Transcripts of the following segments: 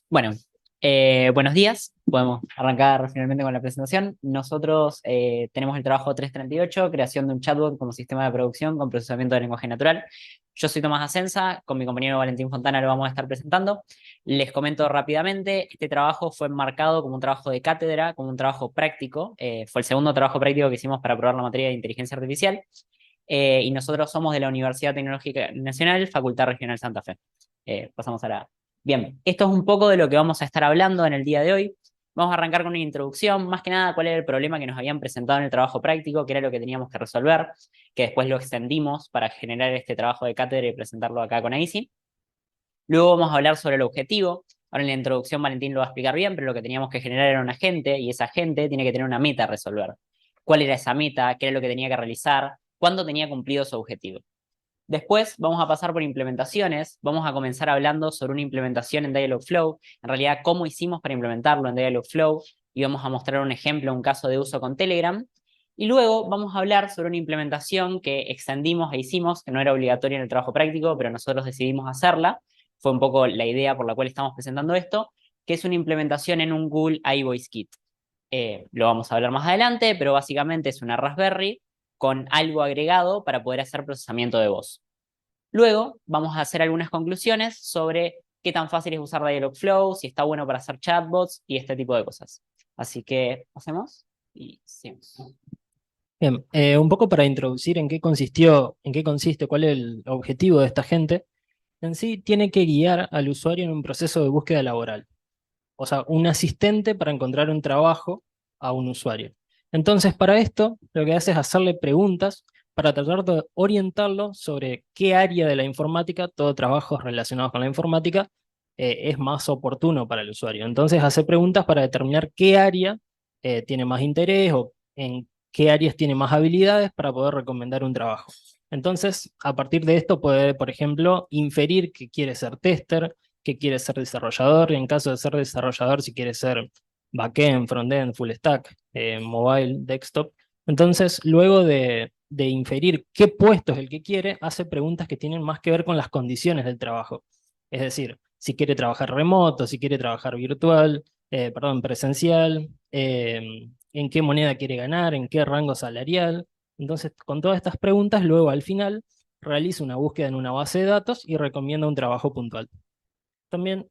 Bueno, buenos días. Podemos arrancar finalmente con la presentación. Nosotros tenemos el trabajo 338, creación de un chatbot como sistema de producción con procesamiento de lenguaje natural. Yo soy Tomás Asenza, con mi compañero Valentín Fontana lo vamos a estar presentando. Les comento rápidamente, este trabajo fue enmarcado como un trabajo de cátedra, como un trabajo práctico. Fue el segundo trabajo práctico que hicimos para probar la materia de inteligencia artificial. Y nosotros somos de la Universidad Tecnológica Nacional, Facultad Regional Santa Fe. Pasamos a la... Bien, esto es un poco de lo que vamos a estar hablando en el día de hoy. Vamos a arrancar con una introducción, más que nada cuál era el problema que nos habían presentado en el trabajo práctico, qué era lo que teníamos que resolver, que después lo extendimos para generar este trabajo de cátedra y presentarlo acá con AISI. Luego vamos a hablar sobre el objetivo. Ahora en la introducción Valentín lo va a explicar bien, pero lo que teníamos que generar era un agente y ese agente tiene que tener una meta a resolver. ¿Cuál era esa meta? ¿Qué era lo que tenía que realizar? ¿Cuándo tenía cumplido su objetivo? Después vamos a pasar por implementaciones, vamos a comenzar hablando sobre una implementación en Dialogflow, en realidad cómo hicimos para implementarlo en Dialogflow y vamos a mostrar un ejemplo, un caso de uso con Telegram. Y luego vamos a hablar sobre una implementación que extendimos e hicimos, que no era obligatoria en el trabajo práctico, pero nosotros decidimos hacerla. Fue un poco la idea por la cual estamos presentando esto, que es una implementación en un Google iVoice Kit. Lo vamos a hablar más adelante, pero básicamente es una Raspberry con algo agregado para poder hacer procesamiento de voz. Luego vamos a hacer algunas conclusiones sobre qué tan fácil es usar Dialogflow, si está bueno para hacer chatbots y este tipo de cosas. Así que hacemos y seguimos. Bien, un poco para introducir en qué consistió, en qué consiste, cuál es el objetivo de esta gente, en sí tiene que guiar al usuario en un proceso de búsqueda laboral. O sea, un asistente para encontrar un trabajo a un usuario. Entonces, para esto, lo que hace es hacerle preguntas para tratar de orientarlo sobre qué área de la informática, todo trabajo relacionado con la informática, es más oportuno para el usuario. Entonces, hace preguntas para determinar qué área tiene más interés o en qué áreas tiene más habilidades para poder recomendar un trabajo. Entonces, a partir de esto puede, por ejemplo, inferir que quiere ser tester, que quiere ser desarrollador, y en caso de ser desarrollador, si quiere ser backend, frontend, full stack, mobile, desktop. Entonces, luego de inferir qué puesto es el que quiere, hace preguntas que tienen más que ver con las condiciones del trabajo. Es decir, si quiere trabajar remoto, si quiere trabajar virtual, perdón, presencial, en qué moneda quiere ganar, en qué rango salarial. Entonces, con todas estas preguntas, luego al final realiza una búsqueda en una base de datos y recomienda un trabajo puntual. También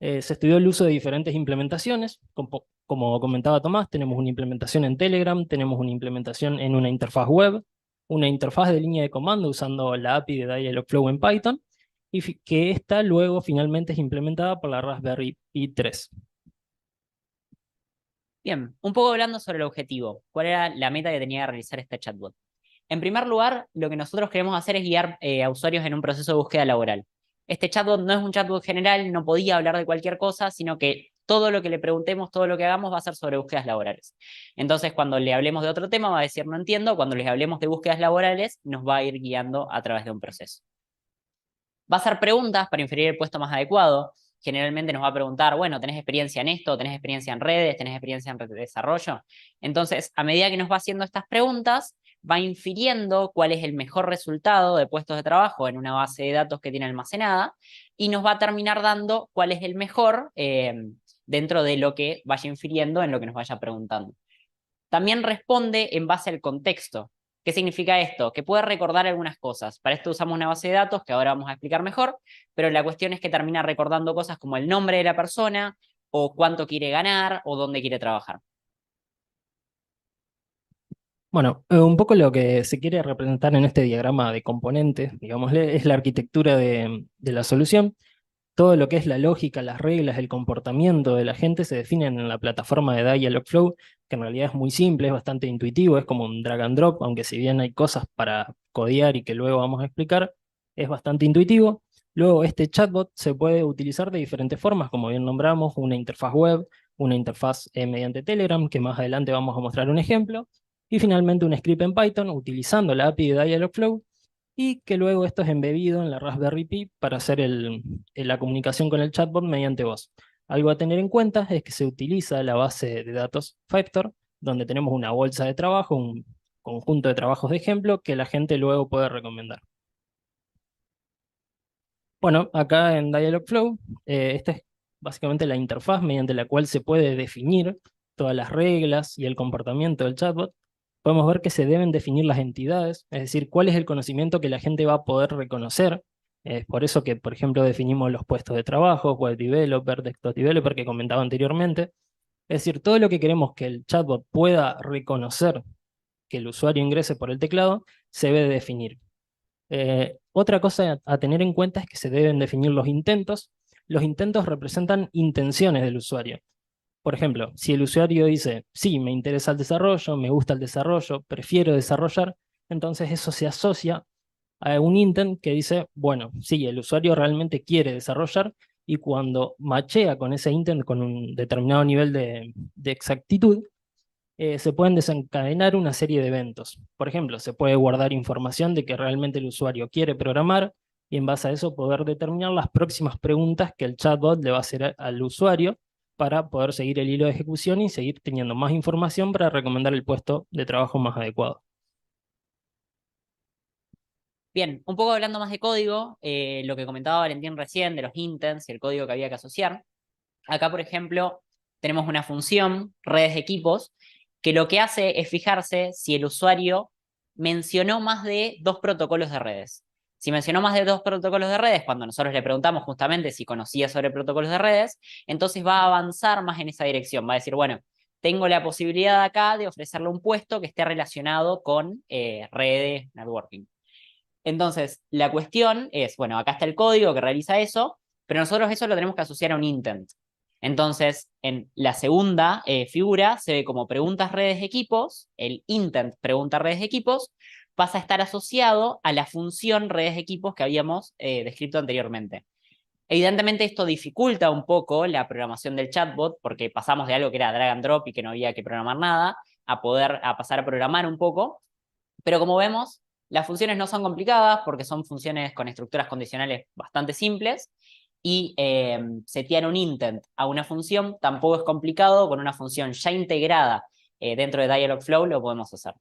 se estudió el uso de diferentes implementaciones. Como comentaba Tomás, tenemos una implementación en Telegram, tenemos una implementación en una interfaz web, una interfaz de línea de comando usando la API de Dialogflow en Python, y que esta luego finalmente es implementada por la Raspberry Pi 3. Bien, un poco hablando sobre el objetivo. ¿Cuál era la meta que tenía que realizar este chatbot? En primer lugar, lo que nosotros queremos hacer es guiar a usuarios en un proceso de búsqueda laboral. Este chatbot no es un chatbot general, no podía hablar de cualquier cosa, sino que todo lo que le preguntemos, todo lo que hagamos va a ser sobre búsquedas laborales. Entonces, cuando le hablemos de otro tema, va a decir no entiendo. Cuando les hablemos de búsquedas laborales, nos va a ir guiando a través de un proceso. Va a hacer preguntas para inferir el puesto más adecuado. Generalmente nos va a preguntar, bueno, ¿tenés experiencia en esto? ¿Tenés experiencia en redes? ¿Tenés experiencia en desarrollo? Entonces, a medida que nos va haciendo estas preguntas, va infiriendo cuál es el mejor resultado de puestos de trabajo en una base de datos que tiene almacenada y nos va a terminar dando cuál es el mejor dentro de lo que vaya infiriendo en lo que nos vaya preguntando. También responde en base al contexto. ¿Qué significa esto? Que puede recordar algunas cosas. Para esto usamos una base de datos que ahora vamos a explicar mejor, pero la cuestión es que termina recordando cosas como el nombre de la persona, o cuánto quiere ganar, o dónde quiere trabajar. Bueno, un poco lo que se quiere representar en este diagrama de componentes, digamos, es la arquitectura de la solución. Todo lo que es la lógica, las reglas, el comportamiento de la gente se definen en la plataforma de Dialogflow, que en realidad es muy simple, es bastante intuitivo, es como un drag and drop, aunque si bien hay cosas para codear y que luego vamos a explicar, es bastante intuitivo. Luego, este chatbot se puede utilizar de diferentes formas, como bien nombramos, una interfaz web, una interfaz mediante Telegram, que más adelante vamos a mostrar un ejemplo, y finalmente un script en Python utilizando la API de Dialogflow y que luego esto es embebido en la Raspberry Pi para hacer la comunicación con el chatbot mediante voz. Algo a tener en cuenta es que se utiliza la base de datos Factor, donde tenemos una bolsa de trabajo, un conjunto de trabajos de ejemplo que la gente luego puede recomendar. Bueno, acá en Dialogflow, esta es básicamente la interfaz mediante la cual se puede definir todas las reglas y el comportamiento del chatbot. Podemos ver que se deben definir las entidades, es decir, cuál es el conocimiento que la gente va a poder reconocer. Es por eso que, por ejemplo, definimos los puestos de trabajo, web developer, desktop developer, que comentaba anteriormente. Es decir, todo lo que queremos que el chatbot pueda reconocer que el usuario ingrese por el teclado, se debe definir. Otra cosa a tener en cuenta es que se deben definir los intentos. Los intentos representan intenciones del usuario. Por ejemplo, si el usuario dice, sí, me interesa el desarrollo, me gusta el desarrollo, prefiero desarrollar, entonces eso se asocia a un intent que dice, bueno, sí, el usuario realmente quiere desarrollar y cuando machea con ese intent con un determinado nivel de exactitud, se pueden desencadenar una serie de eventos. Por ejemplo, se puede guardar información de que realmente el usuario quiere programar y en base a eso poder determinar las próximas preguntas que el chatbot le va a hacer al usuario para poder seguir el hilo de ejecución y seguir teniendo más información para recomendar el puesto de trabajo más adecuado. Bien, un poco hablando más de código, lo que comentaba Valentín recién de los intents y el código que había que asociar. Acá, por ejemplo, tenemos una función, redes de equipos, que lo que hace es fijarse si el usuario mencionó más de dos protocolos de redes. Si mencionó más de dos protocolos de redes, cuando nosotros le preguntamos justamente si conocía sobre protocolos de redes, entonces va a avanzar más en esa dirección. Va a decir, bueno, tengo la posibilidad acá de ofrecerle un puesto que esté relacionado con redes, networking. Entonces, la cuestión es, bueno, acá está el código que realiza eso, pero nosotros eso lo tenemos que asociar a un intent. Entonces, en la segunda figura se ve como preguntas redes equipos, el intent pregunta redes equipos, pasa a estar asociado a la función redes equipos que habíamos descrito anteriormente. Evidentemente esto dificulta un poco la programación del chatbot porque pasamos de algo que era drag and drop y que no había que programar nada a pasar a programar un poco, pero como vemos, las funciones no son complicadas porque son funciones con estructuras condicionales bastante simples y setear un intent a una función tampoco es complicado, con una función ya integrada dentro de Dialogflow lo podemos hacer.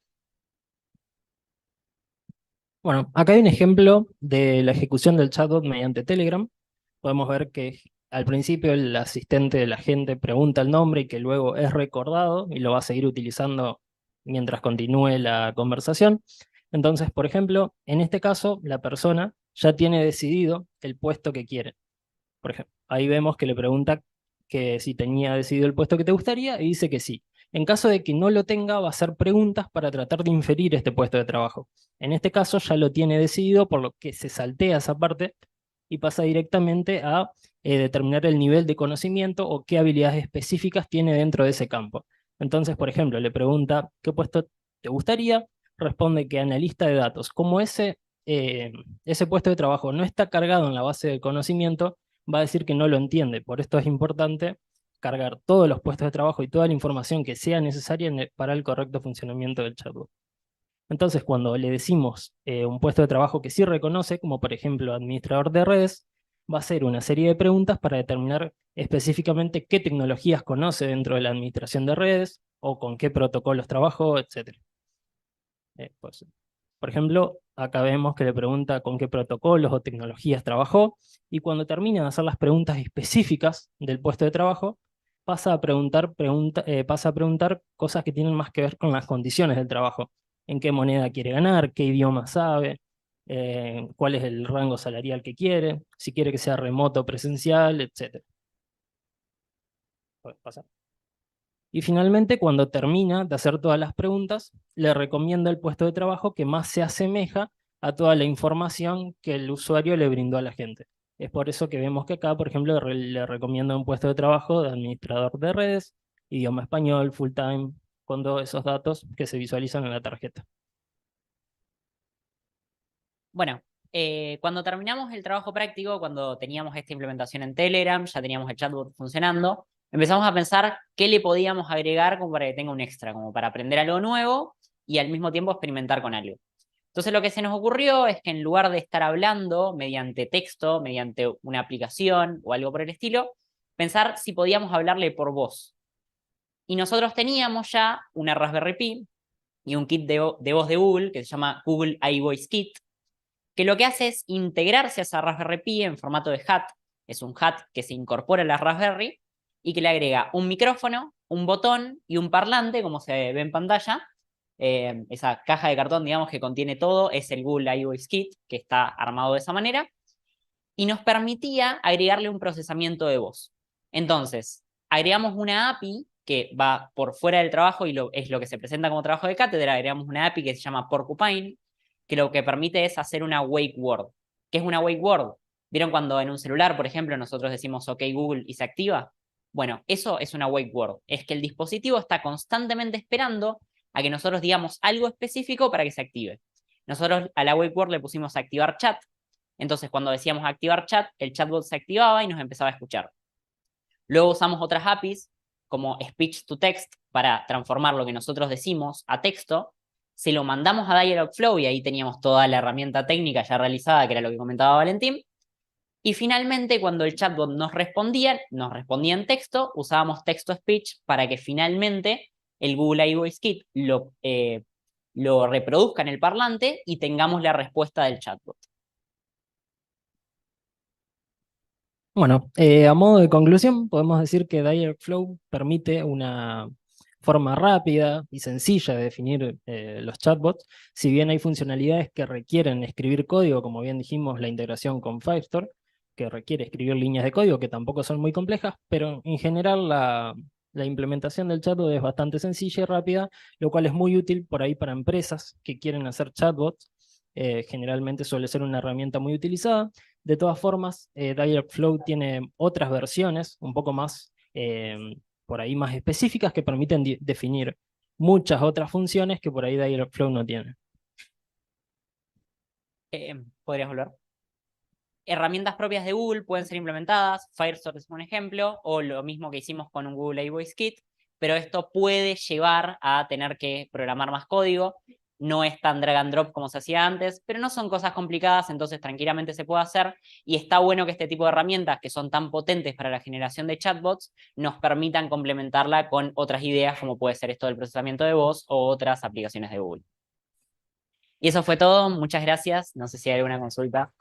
Bueno, acá hay un ejemplo de la ejecución del chatbot mediante Telegram. Podemos ver que al principio el asistente de la gente pregunta el nombre y que luego es recordado y lo va a seguir utilizando mientras continúe la conversación. Entonces, por ejemplo, en este caso, la persona ya tiene decidido el puesto que quiere. Por ejemplo, ahí vemos que le pregunta que si tenía decidido el puesto que te gustaría y dice que sí. En caso de que no lo tenga, va a hacer preguntas para tratar de inferir este puesto de trabajo. En este caso ya lo tiene decidido, por lo que se saltea esa parte y pasa directamente a determinar el nivel de conocimiento o qué habilidades específicas tiene dentro de ese campo. Entonces, por ejemplo, le pregunta qué puesto te gustaría, responde que analista de datos. Como ese puesto de trabajo no está cargado en la base de conocimiento, va a decir que no lo entiende. Por esto es importante cargar todos los puestos de trabajo y toda la información que sea necesaria para el correcto funcionamiento del chatbot. Entonces, cuando le decimos un puesto de trabajo que sí reconoce, como por ejemplo administrador de redes, va a hacer una serie de preguntas para determinar específicamente qué tecnologías conoce dentro de la administración de redes o con qué protocolos trabajó, etc. Pues, por ejemplo, acá vemos que le pregunta con qué protocolos o tecnologías trabajó y cuando termina de hacer las preguntas específicas del puesto de trabajo, pasa a preguntar cosas que tienen más que ver con las condiciones del trabajo. En qué moneda quiere ganar, qué idioma sabe, cuál es el rango salarial que quiere, si quiere que sea remoto o presencial, etc. Puede pasar. Y finalmente, cuando termina de hacer todas las preguntas, le recomienda el puesto de trabajo que más se asemeja a toda la información que el usuario le brindó a la gente. Es por eso que vemos que acá, por ejemplo, le recomienda un puesto de trabajo de administrador de redes, idioma español, full time, con todos esos datos que se visualizan en la tarjeta. Bueno, cuando terminamos el trabajo práctico, cuando teníamos esta implementación en Telegram, ya teníamos el chatbot funcionando, empezamos a pensar qué le podíamos agregar como para que tenga un extra, como para aprender algo nuevo y al mismo tiempo experimentar con algo. Entonces lo que se nos ocurrió es que en lugar de estar hablando mediante texto, mediante una aplicación o algo por el estilo, pensar si podíamos hablarle por voz. Y nosotros teníamos ya una Raspberry Pi y un kit de voz de Google que se llama Google iVoice Kit, que lo que hace es integrarse a esa Raspberry Pi en formato de hat. Es un hat que se incorpora a la Raspberry y que le agrega un micrófono, un botón y un parlante, como se ve en pantalla. Esa caja de cartón, digamos, que contiene todo, es el Google I/O Kit, que está armado de esa manera, y nos permitía agregarle un procesamiento de voz. Entonces, agregamos una API que va por fuera del trabajo y es lo que se presenta como trabajo de cátedra. Agregamos una API que se llama Porcupine, que lo que permite es hacer una wake word. ¿Qué es una wake word? ¿Vieron cuando en un celular, por ejemplo, nosotros decimos OK Google y se activa? Bueno, eso es una wake word. Es que el dispositivo está constantemente esperando a que nosotros digamos algo específico para que se active. Nosotros a la wake word le pusimos activar chat. Entonces, cuando decíamos activar chat, el chatbot se activaba y nos empezaba a escuchar. Luego usamos otras APIs como speech to text para transformar lo que nosotros decimos a texto. Se lo mandamos a Dialogflow y ahí teníamos toda la herramienta técnica ya realizada, que era lo que comentaba Valentín. Y finalmente, cuando el chatbot nos respondía en texto, usábamos text-to-speech para que finalmente el Google I/O Kit lo reproduzca en el parlante y tengamos la respuesta del chatbot. Bueno, a modo de conclusión, podemos decir que Dialogflow permite una forma rápida y sencilla de definir los chatbots. Si bien hay funcionalidades que requieren escribir código, como bien dijimos, la integración con Firestore, que requiere escribir líneas de código que tampoco son muy complejas, pero en general la implementación del chatbot es bastante sencilla y rápida, lo cual es muy útil por ahí para empresas que quieren hacer chatbots. Generalmente suele ser una herramienta muy utilizada. De todas formas, Dialogflow tiene otras versiones un poco más, por ahí más específicas, que permiten definir muchas otras funciones que por ahí Dialogflow no tiene. ¿Podrías volver? Herramientas propias de Google pueden ser implementadas, Firestore es un ejemplo, o lo mismo que hicimos con un Google iVoice Kit, pero esto puede llevar a tener que programar más código. No es tan drag and drop como se hacía antes, pero no son cosas complicadas, entonces tranquilamente se puede hacer. Y está bueno que este tipo de herramientas, que son tan potentes para la generación de chatbots, nos permitan complementarla con otras ideas, como puede ser esto del procesamiento de voz o otras aplicaciones de Google. Y eso fue todo. Muchas gracias. No sé si hay alguna consulta.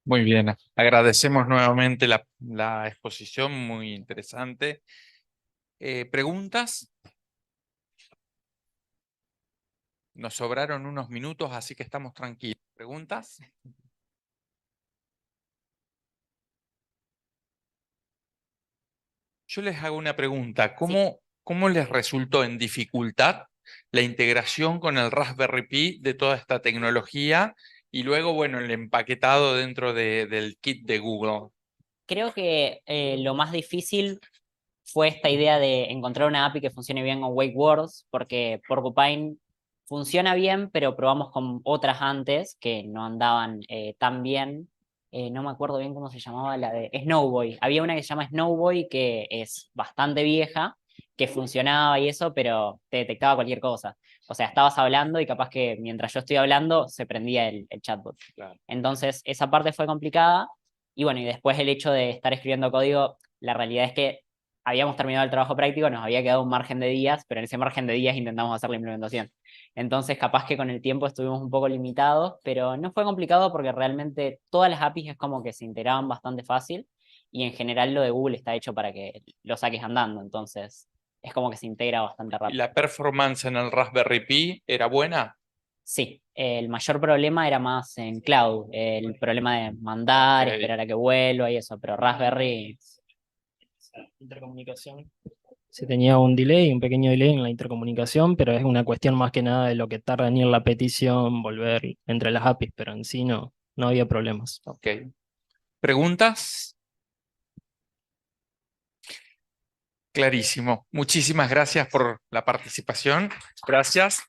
Muy bien, agradecemos nuevamente la exposición, muy interesante. ¿Preguntas? Nos sobraron unos minutos, así que estamos tranquilos. ¿Preguntas? Yo les hago una pregunta. ¿Cómo les resultó en dificultad la integración con el Raspberry Pi de toda esta tecnología y luego, bueno, el empaquetado dentro del kit de Google? Creo que lo más difícil fue esta idea de encontrar una API que funcione bien con Wake Words, porque Porcupine funciona bien, pero probamos con otras antes que no andaban tan bien. No me acuerdo bien cómo se llamaba la de Snowboy. Había una que se llama Snowboy que es bastante vieja, que funcionaba y eso, pero te detectaba cualquier cosa. O sea, estabas hablando y capaz que mientras yo estoy hablando se prendía el chatbot. Claro. Entonces, esa parte fue complicada. Y bueno, y después el hecho de estar escribiendo código, la realidad es que habíamos terminado el trabajo práctico, nos había quedado un margen de días, pero en ese margen de días intentamos hacer la implementación. Entonces, capaz que con el tiempo estuvimos un poco limitados, pero no fue complicado porque realmente todas las APIs es como que se integraban bastante fácil y en general lo de Google está hecho para que lo saques andando, entonces es como que se integra bastante ¿Y rápido. la performance en el Raspberry Pi era buena? Sí, el mayor problema era más en cloud, el problema de mandar, Ok. esperar a que vuelva y eso, pero Raspberry Intercomunicación. Se tenía un delay, un pequeño delay en la intercomunicación, pero es una cuestión más que nada de lo que tarda en ir la petición, volver entre las APIs, pero en sí no había problemas. Ok. ¿Preguntas? Clarísimo. Muchísimas gracias por la participación. Gracias.